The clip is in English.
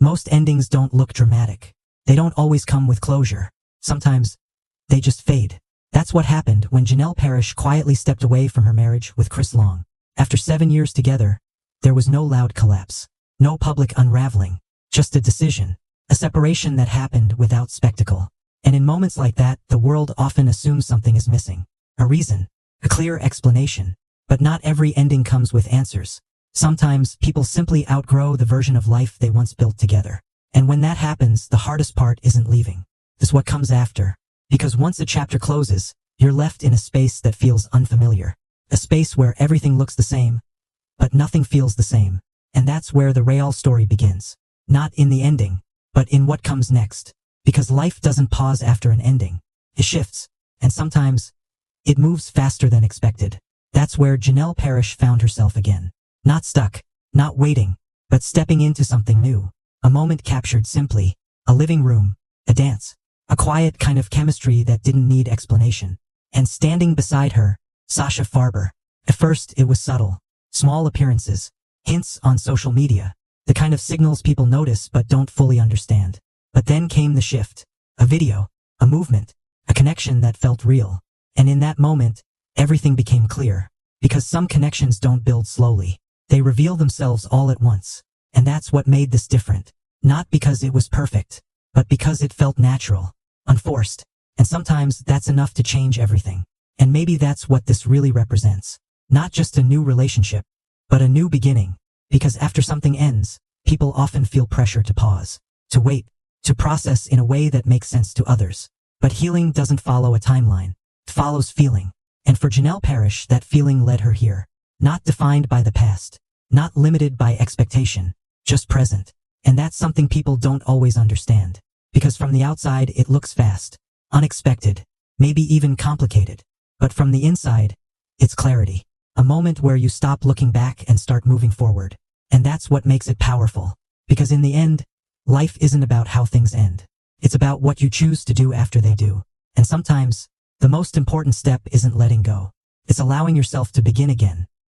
Most endings don't look dramatic. They don't always come with closure. Sometimes, they just fade. That's what happened when Janel Parrish quietly stepped away from her marriage with Chris Long. After 7 years together, there was no loud collapse. No public unraveling. Just a decision. A separation that happened without spectacle. And in moments like that, the world often assumes something is missing. A reason. A clear explanation. But not every ending comes with answers. Sometimes, people simply outgrow the version of life they once built together. And when that happens, the hardest part isn't leaving. It's what comes after. Because once a chapter closes, you're left in a space that feels unfamiliar. A space where everything looks the same, but nothing feels the same. And that's where the real story begins. Not in the ending, but in what comes next. Because life doesn't pause after an ending. It shifts. And sometimes, it moves faster than expected. That's where Janel Parrish found herself again. Not stuck, not waiting, but stepping into something new. A moment captured simply. A living room. A dance. A quiet kind of chemistry that didn't need explanation. And standing beside her, Sasha Farber. At first, it was subtle. Small appearances. Hints on social media. The kind of signals people notice but don't fully understand. But then came the shift. A video. A movement. A connection that felt real. And in that moment, everything became clear. Because some connections don't build slowly. They reveal themselves all at once. And that's what made this different. Not because it was perfect, but because it felt natural, unforced. And sometimes that's enough to change everything. And maybe that's what this really represents. Not just a new relationship, but a new beginning. Because after something ends, people often feel pressure to pause, to wait, to process in a way that makes sense to others. But healing doesn't follow a timeline. It follows feeling. And for Janel Parrish, that feeling led her here. Not defined by the past. Not limited by expectation. Just present. And that's something people don't always understand. Because from the outside, it looks fast. Unexpected. Maybe even complicated. But from the inside, it's clarity. A moment where you stop looking back and start moving forward. And that's what makes it powerful. Because in the end, life isn't about how things end. It's about what you choose to do after they do. And sometimes, the most important step isn't letting go. It's allowing yourself to begin again.